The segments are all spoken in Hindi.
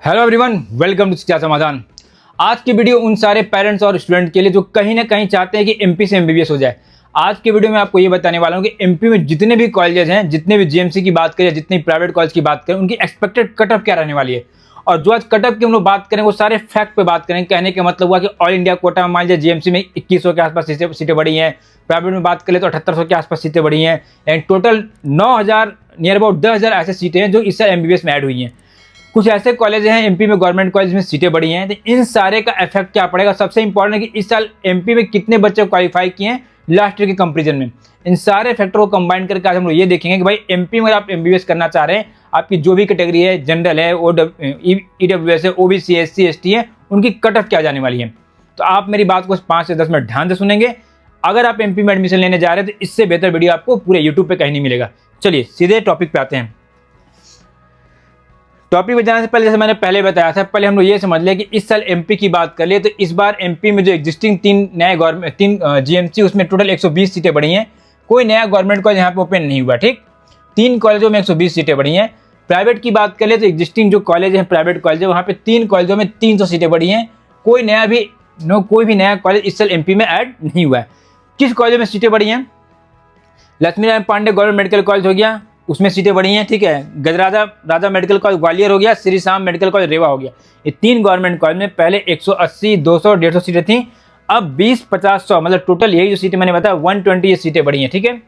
हेलो एवरीवन, वेलकम टू शिक्षा समाधान। आज की वीडियो उन सारे पेरेंट्स और स्टूडेंट के लिए जो कहीं ना कहीं चाहते हैं कि एमपी से एमबीबीएस हो जाए। आज की वीडियो में आपको ये बताने वाला हूँ कि एमपी में जितने भी कॉलेजेस हैं, जितने भी जीएमसी की बात करें, जितनी प्राइवेट कॉलेज की बात करें, उनकी एक्सपेक्टेड कट ऑफ क्या रहने वाली है। और जो आज कट ऑफ की हम लोग बात करें वो सारे फैक्ट पे बात करें। कहने का मतलब हुआ कि ऑल इंडिया कोटा में मान लीजिए जीएमसी में 2100 के आसपास सीटें बढ़ी हैं, प्राइवेट में बात करें तो 7800 के आसपास सीटें बढ़ी हैं, एंड टोटल 9000 नियर अबाउट 10,000 ऐसे सीटें हैं जो इस साल एमबीबीएस में ऐड हुई हैं। कुछ ऐसे कॉलेज हैं एमपी में, गवर्नमेंट कॉलेज में सीटें बढ़ी हैं, तो इन सारे का इफेक्ट क्या पड़ेगा। सबसे इंपॉर्टेंट है कि इस साल एमपी में कितने बच्चे क्वालिफाई किए हैं लास्ट ईयर के कंपैरिजन में। इन सारे फैक्टर को कंबाइन करके आज हम लोग ये देखेंगे कि भाई एमपी में आप एमबीबीएस करना चाह रहे हैं, आपकी जो भी कैटेगरी है, जनरल है, ईडब्ल्यूएस है, ओबीसी, एससी, एसटी है, उनकी कट ऑफ क्या जाने वाली है। तो आप मेरी बात को 5 से 10 मिनट ध्यान से सुनेंगे। अगर आप एमपी में एडमिशन लेने जा रहे हैं तो इससे बेहतर वीडियो आपको पूरे यूट्यूब पे कहीं नहीं मिलेगा। चलिए सीधे टॉपिक पे आते हैं। टॉपिक पे जाने से पहले, जैसे मैंने पहले बताया था, पहले हम लोग ये समझ लें कि इस साल एमपी की बात कर लिए तो इस बार एमपी में जो एग्जिस्टिंग 3 जीएमसी, उसमें टोटल 120 सीटें बढ़ी हैं। कोई नया गवर्नमेंट कॉलेज यहाँ पे ओपन नहीं हुआ, ठीक। 3 कॉलेजों में 120 सीटें बढ़ी हैं। प्राइवेट की बात कर ले तो एग्जिस्टिंग जो कॉलेज हैं, प्राइवेट कॉलेज है, वहाँ पे 3 कॉलेजों में 300 सीटें बढ़ी हैं। कोई भी नया कॉलेज इस साल एमपी में ऐड नहीं हुआ है। किस कॉलेज में सीटें बढ़ी हैं? Lakshmi Narayan Pandey government medical college हो गया, उसमें सीटें बढ़ी हैं, ठीक है। गजराजा राजा मेडिकल कॉलेज ग्वालियर हो गया, श्री श्याम मेडिकल कॉलेज रेवा हो गया। ये 3 गवर्नमेंट कॉलेज में पहले 180, 200, 150 सीटें थी, अब 20, 50, 100 मतलब टोटल यही जो सीटें मैंने बताया 120 सीटें बढ़ी हैं, ठीक है।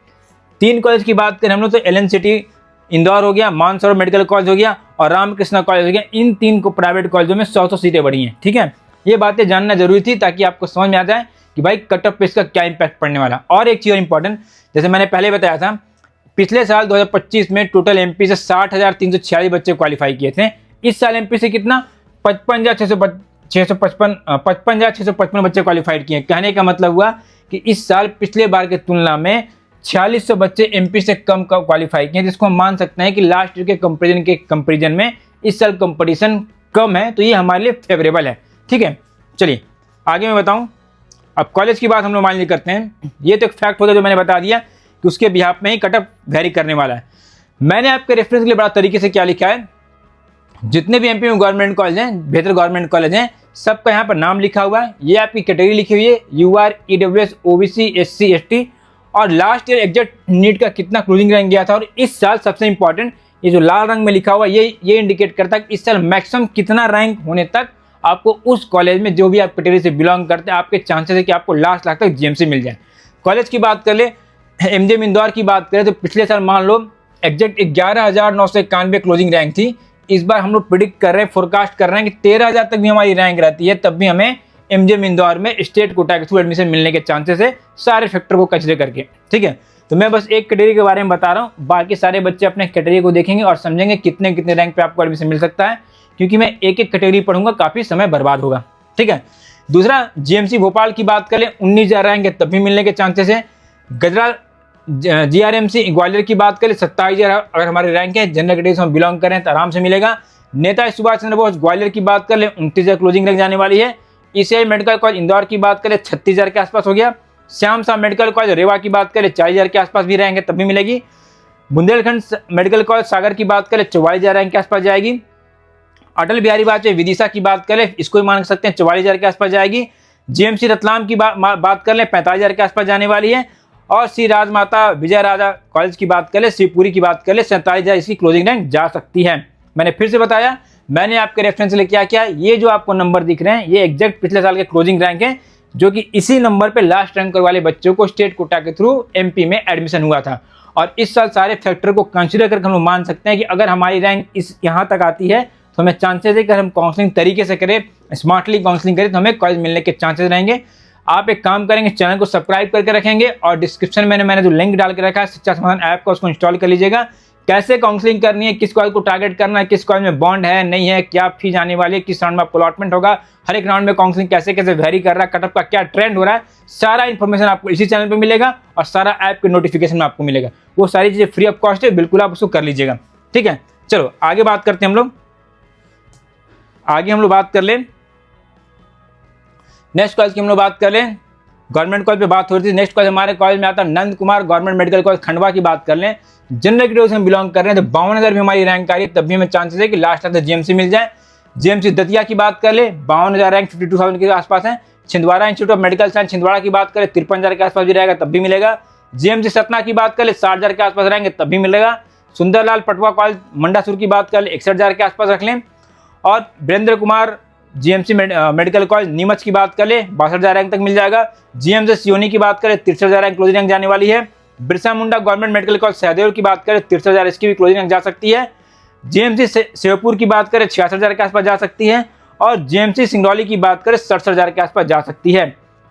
3 कॉलेज की बात करें हम लोग तो एलन सिटी इंदौर हो गया, मानसरोवर मेडिकल कॉलेज हो गया और रामकृष्णा कॉलेज हो गया। इन 3 को प्राइवेट कॉलेजों में 100 सीटें बढ़ी हैं, ठीक है। ये बातें जानना जरूरी थी ताकि आपको समझ में आ जाए कि भाई कट ऑफ पे इसका क्या इंपैक्ट पड़ने वाला। और एक चीज़ और इंपॉर्टेंट, जैसे मैंने पहले बताया था, पिछले साल 2025 में टोटल एमपी से 60,346 बच्चे क्वालिफाई किए थे। इस साल एमपी से कितना 55,655 बच्चे क्वालिफाइड किए। कहने का मतलब हुआ कि इस साल पिछले बार के तुलना में 4600 बच्चे एमपी से कम का क्वालिफाई किए, जिसको हम मान सकते हैं कि लास्ट ईयर के कंपेरिजन में इस साल कंपटीशन कम है, तो ये हमारे लिए फेवरेबल है, ठीक है। चलिए आगे मैं बताऊं। अब कॉलेज की बात हम लोग मान ली करते हैं। ये तो एक फैक्ट होगा जो मैंने बता दिया कि उसके बिहाफ में ही कट ऑफ वेरी करने वाला है। मैंने आपके रेफरेंस के लिए बड़ा तरीके से क्या लिखा है, जितने भी एमपी में गवर्नमेंट कॉलेज हैं, बेहतर गवर्नमेंट कॉलेज हैं, सबका यहाँ पर नाम लिखा हुआ है। ये आपकी कैटेगरी लिखी हुई है, UR, EWS, OBC, SC, ST, और लास्ट ईयर एग्जैक्ट नीट का कितना क्लोजिंग रैंक गया था। और इस साल सबसे इंपॉर्टेंट, ये जो लाल रंग में लिखा हुआ है, ये इंडिकेट करता है कि इस साल मैक्सिमम कितना रैंक होने तक आपको उस कॉलेज में, जो भी आप कैटेगरी से बिलोंग करते हैं, आपके चांसेस है कि आपको लास्ट लाख तक जीएमसी मिल जाए। कॉलेज की बात कर ले, एमजीएम इंदौर की बात करें तो पिछले साल मान लो एग्जैक्ट 11,991 क्लोजिंग रैंक थी। इस बार हम लोग प्रिडिक्ट कर रहे हैं, फोरकास्ट कर रहे हैं कि 13,000 तक भी हमारी रैंक रहती है, तब भी हमें एमजीएम इंदौर में स्टेट कोटा के थ्रू एडमिशन मिलने के चांसेस है, सारे फैक्टर को कंसीडर करके, ठीक है। तो मैं बस एक कैटेगरी के बारे में बता रहा हूँ, बाकी सारे बच्चे अपने कैटेगरी को देखेंगे और समझेंगे कितने कितने रैंक पे आपको एडमिशन मिल सकता है, क्योंकि मैं एक एक कैटेगरी पढ़ूंगा, काफ़ी समय बर्बाद होगा, ठीक है। दूसरा, जीएमसी भोपाल की बात करें, 19,000 रैंक है, तब भी मिलने के चांसेस है। गजरा जीआरएमसी ग्वालियर की बात करें, 27,000 अगर हमारे रैंक है, जनरल कैटेगरी से हम बिलोंग करें तो आराम से मिलेगा। नेताजी सुभाष चंद्र बोस ग्वालियर की बात कर ले, 29,000 क्लोजिंग रैंक जाने वाली है। ईसीआई मेडिकल कॉलेज इंदौर की बात करें, 36,000 के आसपास हो गया। श्याम साहब मेडिकल कॉलेज रेवा की बात करें, 40,000 के आसपास भी रैंक है, तब भी मिलेगी। बुंदेलखंड मेडिकल कॉलेज सागर की बात करें, 44,000 रैंक के आसपास जाएगी। अटल बिहारी वाजपेयी विदिशा की बात करें, इसको भी मान सकते हैं, 44,000 के आसपास जाएगी। जीएमसी रतलाम की बात कर ले, 45,000 के आसपास जाने वाली है। और श्री राजमाता विजय राजा कॉलेज की बात कर ले, शिवपुरी की बात कर ले, 47,000 इसकी क्लोजिंग रैंक जा सकती है। मैंने फिर से बताया, मैंने आपके रेफरेंस लिए क्या किया, ये जो आपको नंबर दिख रहे हैं, ये एग्जैक्ट पिछले साल के क्लोजिंग रैंक है, जो कि इसी नंबर पे लास्ट रैंक वाले बच्चों को स्टेट कोटा के थ्रू एमपी में एडमिशन हुआ था। और इस साल सारे फैक्टर को कंसिडर करके हम लोग मान सकते हैं कि अगर हमारी रैंक इस यहाँ तक आती है तो हमें चांसेस है कि हम काउंसलिंग तरीके से करें, स्मार्टली काउंसलिंग करें, तो हमें कॉलेज मिलने के चांसेस रहेंगे। आप एक काम करेंगे, चैनल को सब्सक्राइब करके रखेंगे और डिस्क्रिप्शन में मैंने जो लिंक डाल के रखा है शिक्षा समाधान ऐप का, उसको इंस्टॉल कर लीजिएगा। कैसे काउंसलिंग करनी है, किस कॉलेज को टारगेट करना है, किस कॉलेज में बॉन्ड है नहीं है, क्या फीस आने वाली है, किस राउंड में आपको अलॉटमेंट होगा, हर एक राउंड में काउंसलिंग कैसे कैसे वेरी कर रहा है, कट ऑफ का क्या ट्रेंड हो रहा है, सारा इन्फॉर्मेशन आपको इसी चैनल पर मिलेगा और सारा ऐप के नोटिफिकेशन में आपको मिलेगा। वो सारी चीज़ें फ्री ऑफ कॉस्ट है, बिल्कुल आप उसको कर लीजिएगा, ठीक है। चलो आगे बात करते हैं हम लोग। आगे हम लोग बात कर लें नेक्स्ट कॉलेज की, हम लोग बात कर लें गवर्नमेंट कॉलेज पे बात हो रही थी। नेक्स्ट कॉलेज हमारे कॉलेज में आता है Nand Kumar government medical college Khandwa की बात कर लें, जनरल कैटेगरी से हम बिलोंग कर रहे हैं तो 52,000 भी हमारी रैंक आ रही है, तब भी हमें चांसेस है कि लास्ट तक जीएमसी मिल जाए। जेएमसी दतिया की बात कर ले 52,000 रैंक 52,000 के आसपास है। Chhindwara institute of medical science Chhindwara की बात करें 53,000 के आसपास भी रहेगा तब भी मिलेगा। जेएमसी सतना की बात कर ले 60,000 के आसपास रहेंगे तब भी मिलेगा। सुंदरलाल पटवा कॉलेज मंडासुर की बात कर ले 61,000 के आसपास रख लें। और Virendra Kumar GMC medical college Neemuch की बात कर ले 62,000 रैंक तक मिल जाएगा। जीएमसी सियोनी की बात करें 63,000 रैंक क्लोजिंग रैंक जाने वाली है। Birsa Munda government medical college Sahdev की बात करें 63,000 इसकी भी क्लोजिंग रैंक जा सकती है। जेएमसी शिवपुर की बात करें 66,000 के आसपास जा सकती है। और जेएमसी सिंगरौली की बात करें 67,000 के आसपास जा सकती है।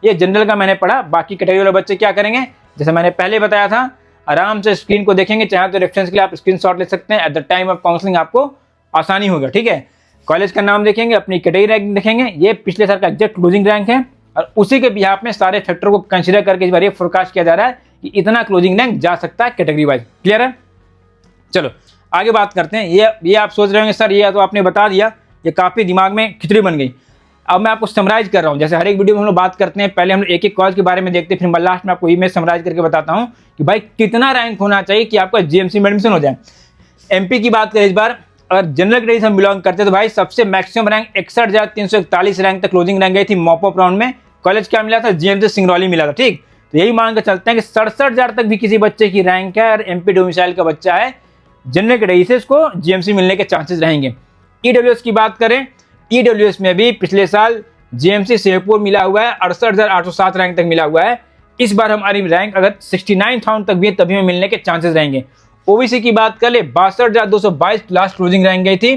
ये जनरल का मैंने पढ़ा। बाकी कैटेगरी वाले बच्चे क्या करेंगे, जैसे मैंने पहले बताया था, आराम से स्क्रीन को देखेंगे, चाहे तो रेफरेंस के लिए आप स्क्रीनशॉट ले सकते हैं। At the time of counselling आपको आसानी होगा। ठीक है, कॉलेज का नाम देखेंगे, अपनी कैटेगरी रैंक देखेंगे, ये पिछले साल का एग्जैक्ट क्लोजिंग रैंक है और उसी के बिहाफ में सारे फैक्टर को कंसीडर करके इस बार ये फोरकास्ट किया जा रहा है कि इतना क्लोजिंग रैंक जा सकता है कैटेगरी वाइज। क्लियर है? चलो आगे बात करते हैं। ये आप सोच रहे होंगे सर ये तो आपने बता दिया, ये काफ़ी दिमाग में खिचड़ी बन गई। अब मैं आपको समराइज कर रहा हूँ। जैसे हर एक वीडियो में हम लोग बात करते हैं, पहले हम लोग एक एक कॉलेज के बारे में देखते हैं, फिर मैं लास्ट में आपको ये मैं समराइज करके बताता हूँ कि भाई कितना रैंक होना चाहिए कि आपका जीएमसी में एडमिशन हो जाए। एमपी की बात करें इस बार, अगर जनरल कैटेगरी से हम बिलोंग करते हैं तो भाई सबसे मैक्सिमम रैंक 61,341 रैंक तक क्लोजिंग रैंक गई थी मॉपअप राउंड में। कॉलेज क्या मिला था? जीएमसी सिंगरौली मिला था। ठीक, तो यही मान के चलते हैं कि 67,000 तक भी किसी बच्चे की रैंक है और एमपी डोमिसाइल का बच्चा है, जनरल कैटेगरी से इसको जीएमसी मिलने के चांसेस रहेंगे। ईडब्ल्यूएस की बात करें, ईडब्ल्यूएस में भी पिछले साल जेएमसी शेरपुर मिला हुआ है, 68,807 रैंक तक मिला हुआ है। इस बार हमारी रैंक अगर 69,000 तक भी है तभी में मिलने के चांसेस रहेंगे। ओबीसी की बात कर ले 62,222 लास्ट क्लोजिंग रैंक गई थी।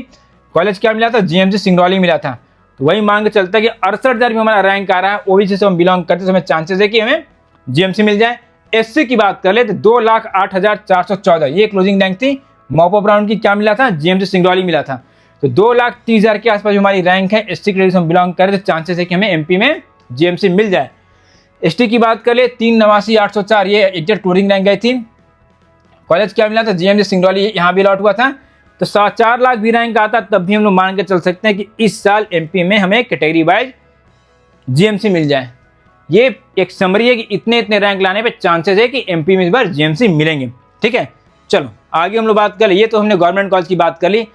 कॉलेज क्या मिला था? जीएमसी सिंगरौली मिला था। तो वही मांग के चलता है कि 68,000 भी हमारा रैंक आ रहा है, ओबीसी से हम बिलोंग करते, तो हमें चांसेस है कि हमें जीएमसी मिल जाए। एससी की बात कर ले तो 2,08,414 ये क्लोजिंग रैंक थी मॉपअप राउंड की। क्या मिला था? जीएमसी सिंगरौली मिला था। तो 2,30,000 के आसपास हमारी रैंक है, एसटी कैटेगरी से हम बिलोंग करें तो चांसेस है कि हमें एमपी में जीएमसी मिल जाए। एसटी की बात कर ले 3,89,804 ये एग्जैक्ट क्लोजिंग रैंक गई थी। कॉलेज क्या मिला था? जीएमसी सिंगरौली, यहाँ भी अलॉट हुआ था। तो 4 लाख भी रैंक आता तब भी हम लोग मान के चल सकते हैं कि इस साल एमपी में हमें कैटेगरी वाइज जीएमसी मिल जाए। ये एक समरी है कि इतने इतने रैंक लाने पे चांसेस है कि एमपी में इस बार जीएमसी मिलेंगे। ठीक है, चलो आगे हम लोग बात कर ले। ये तो हमने गवर्नमेंट कॉलेज की बात कर ली।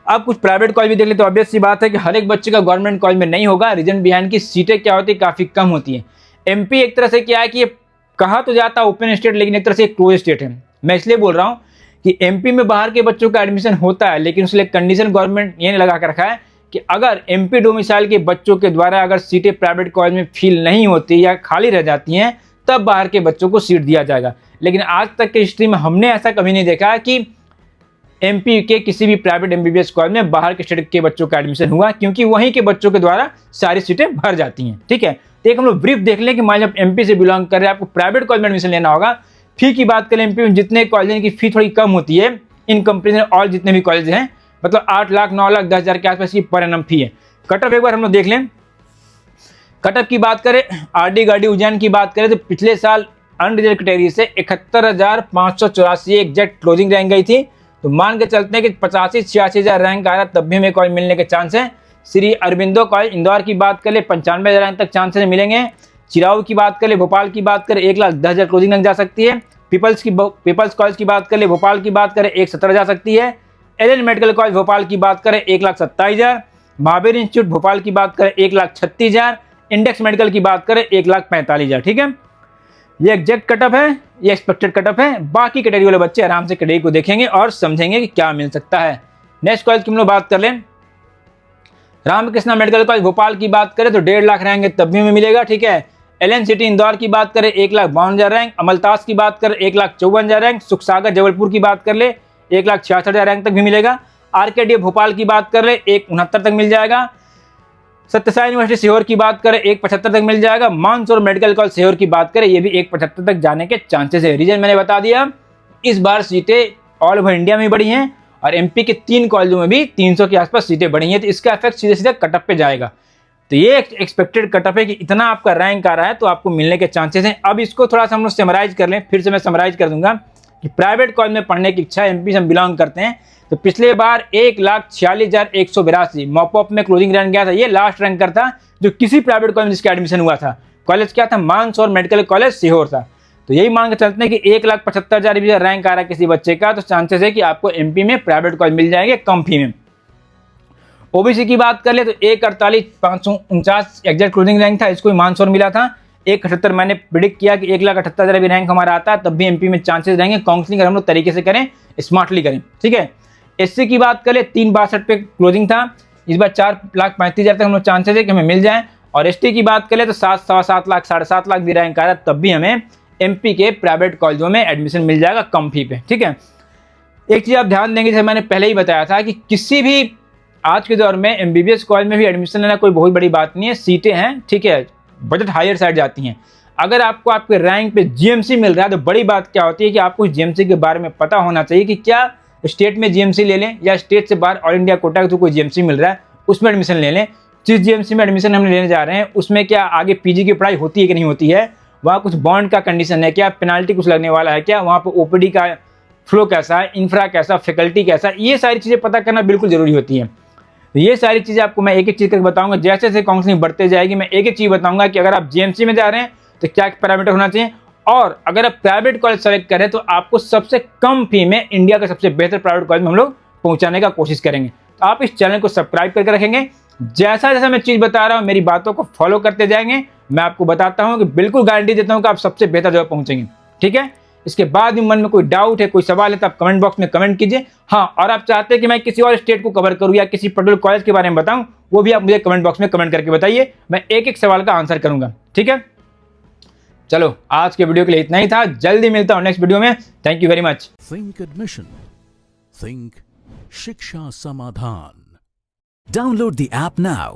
अब कुछ प्राइवेट कॉलेज भी देख ले तो ऑब्वियस सी बात है कि हर एक बच्चे का गवर्नमेंट कॉलेज में नहीं होगा। रीजन बिहाइंड की सीटें क्या होती है, काफ़ी कम होती है। एमपी एक तरह से क्या है कि ये कहा तो जाता है ओपन स्टेट, लेकिन एक तरह से क्लोज स्टेट है। मैं इसलिए बोल रहा हूँ कि एमपी में बाहर के बच्चों का एडमिशन होता है, लेकिन उसके लिए कंडीशन गवर्नमेंट ये लगा कर रखा है कि अगर एमपी डोमिसाइल के बच्चों के द्वारा अगर सीटें प्राइवेट कॉलेज में फिल नहीं होती या खाली रह जाती हैं तब बाहर के बच्चों को सीट दिया जाएगा। लेकिन आज तक की हिस्ट्री में हमने ऐसा कभी नहीं देखा कि एमपी के किसी भी प्राइवेट एमबीबीएस कॉलेज में बाहर के स्टेट के बच्चों का एडमिशन हुआ, क्योंकि वहीं के बच्चों के द्वारा सारी सीटें भर जाती हैं। ठीक है, तो एक हम लोग ब्रीफ देख लें कि मान जब एमपी से बिलोंग कर रहे हैं आपको प्राइवेट कॉलेज में एडमिशन लेना होगा। फी की बात करें, एमपी में जितने कॉलेज हैं की फी थोड़ी कम होती है इन कंपेरिजन ऑल जितने भी कॉलेज हैं, मतलब 8 लाख 9 लाख 10,000 के आसपास की पर एनम फी है। कटअप एक बार हम लोग देख लें। कटअप की बात करें, आरडी गार्डी उज्जैन की बात करें तो पिछले साल अनरिजर्व कैटेगरी से 71,584 एग्जैक्ट क्लोजिंग रैंक गई थी। तो मान के चलते हैं कि 85-86,000 रैंक आ रहा तब भी हमें कॉलेज मिलने के चांस है। श्री अरबिंदो कॉलेज इंदौर की बात कर ले 95,000 रैंक तक चांसेस मिलेंगे। चिराऊ की बात कर ले, भोपाल की बात करें 1,10,000 क्लोजिंग रैंक जा सकती है। पीपल्स कॉलेज की बात कर ले, भोपाल की बात करें 1,17 जा सकती है। एलएन मेडिकल कॉलेज भोपाल की बात करें 1,27,000। महावीर इंस्टीट्यूट भोपाल की बात करें 1,36,000। इंडेक्स मेडिकल की बात करें 1,45,000। ठीक है, ये एग्जैक्ट कटअप है, ये एक्सपेक्टेड कटअप है। बाकी कैटेगरी वाले बच्चे आराम से कैटेगरी को देखेंगे और समझेंगे कि क्या मिल सकता है। नेक्स्ट कॉलेज की हम लोग बात कर लें। रामकृष्णा मेडिकल कॉलेज भोपाल की बात करें तो 1.5 लाख रैंक तब भी हमें मिलेगा। ठीक है, एलएन सिटी इंदौर की बात करें 1,52,000 रैंक। अमलतास की बात करें 1,54,000 रैंक। सुखसागर जबलपुर की बात कर ले 1,66,000 रैंक तक भी मिलेगा। आरकेडी भोपाल की बात कर ले 1,69 तक मिल जाएगा। सत्यसाई यूनिवर्सिटी सीहोर की बात करें 1,75 तक मिल जाएगा। मानसरोवर मेडिकल कॉलेज सीहोर की बात करें ये भी 1,75 तक जाने के चांसेस है। रीजन मैंने बता दिया, इस बार सीटें ऑल ओवर इंडिया में बढ़ी हैं और एमपी के 3 कॉलेजों में भी 300 के आसपास सीटें बढ़ी हैं, तो इसका इफेक्ट सीधे सीधे कटअप पे जाएगा। तो ये एक्सपेक्टेड कटअप है कि इतना आपका रैंक आ रहा है तो आपको मिलने के चांसेस हैं। अब इसको थोड़ा सा हम लोग समराइज कर लें, फिर से मैं समराइज कर दूंगा कि प्राइवेट कॉलेज में पढ़ने की इच्छा एमपी से हम बिलोंग करते हैं तो पिछले बार 1,46,182 मॉपअप में क्लोजिंग रैंक गया था। ये लास्ट रैंकर था जो किसी प्राइवेट कॉलेज में जिसका एडमिशन हुआ था। कॉलेज क्या था? मानसरोवर मेडिकल कॉलेज सीहोर था। तो यही मान के चलते हैं कि 1,75,000 भी रैंक आ रहा है किसी बच्चे का तो चांसेस है कि आपको एमपी में प्राइवेट कॉलेज मिल जाएंगे कम फी में। ओबीसी की बात कर ले तो 1,48,549 एग्जैक्ट क्लोजिंग रैंक था, इसको भी मानसौर मिला था। 1,78 मैंने प्रिडिक्ट किया कि 1,78,000 भी रैंक हमारा आता तब भी एमपी में चांसेस रहेंगे, काउंसलिंग अगर हम लोग तरीके से करें, स्मार्टली करें, ठीक है। एससी की बात करें 3,62 पे क्लोजिंग था, इस बार 4,35,000 तक हम लोग चांसेस है कि हमें मिल जाए। और एसटी की बात करें तो 7, 7 लाख, 7.5 लाख भी रैंक आ रहा तब भी हमें एमपी के प्राइवेट कॉलेजों में एडमिशन मिल जाएगा कम फी पे, ठीक है। एक चीज़ आप ध्यान देंगे, जैसे मैंने पहले ही बताया था कि किसी भी आज के दौर में एमबीबीएस कॉलेज में भी एडमिशन लेना कोई बहुत बड़ी बात नहीं है, सीटें हैं, ठीक है, बजट हायर साइड जाती हैं। अगर आपको आपके रैंक पे जीएमसी मिल रहा है तो बड़ी बात क्या होती है कि आपको जीएमसी के बारे में पता होना चाहिए कि क्या स्टेट में जीएमसी ले लें या स्टेट से बाहर ऑल इंडिया कोटा का तो कोई जीएमसी मिल रहा है उसमें एडमिशन ले लें। जिस जीएमसी में एडमिशन हम लेने जा रहे हैं उसमें क्या आगे पीजी की पढ़ाई होती है कि नहीं होती है, वहाँ कुछ बॉन्ड का कंडीशन है क्या, पेनाल्टी कुछ लगने वाला है क्या, वहाँ पर ओपीडी का फ्लो कैसा है, इंफ्रा कैसा, फैकल्टी कैसा, ये सारी चीज़ें पता करना बिल्कुल जरूरी होती है। ये सारी चीज़ें आपको मैं एक एक चीज़ करके बताऊंगा, जैसे जैसे काउंसलिंग बढ़ते जाएगी मैं एक एक चीज़ बताऊंगा कि अगर आप जीएमसी में जा रहे हैं तो क्या पैरामीटर होना चाहिए, और अगर आप प्राइवेट कॉलेज सेलेक्ट करें तो आपको सबसे कम फी में इंडिया का सबसे बेहतर प्राइवेट कॉलेज में हम लोग पहुंचाने का कोशिश करेंगे। तो आप इस चैनल को सब्सक्राइब करके रखेंगे, जैसा जैसा मैं चीज़ बता रहा हूँ मेरी बातों को फॉलो करते जाएंगे, मैं आपको बताता हूँ कि बिल्कुल गारंटी देता हूँ कि आप सबसे बेहतर जगह पहुंचेंगे, ठीक है। इसके बाद भी मन में कोई डाउट है, कोई सवाल है तो आप कमेंट बॉक्स में कमेंट कीजिए। हाँ, और आप चाहते हैं कि मैं किसी और स्टेट को कवर करूँ या किसी पर्टिकुलर कॉलेज के बारे में बताऊं, वो भी आप मुझे कमेंट बॉक्स में कमेंट करके बताइए, मैं एक एक सवाल का आंसर करूंगा, ठीक है। चलो आज के वीडियो के लिए इतना ही था, जल्दी मिलता हूं नेक्स्ट वीडियो में। Thank you very much. Think admission, think शिक्षा समाधान। Download the app now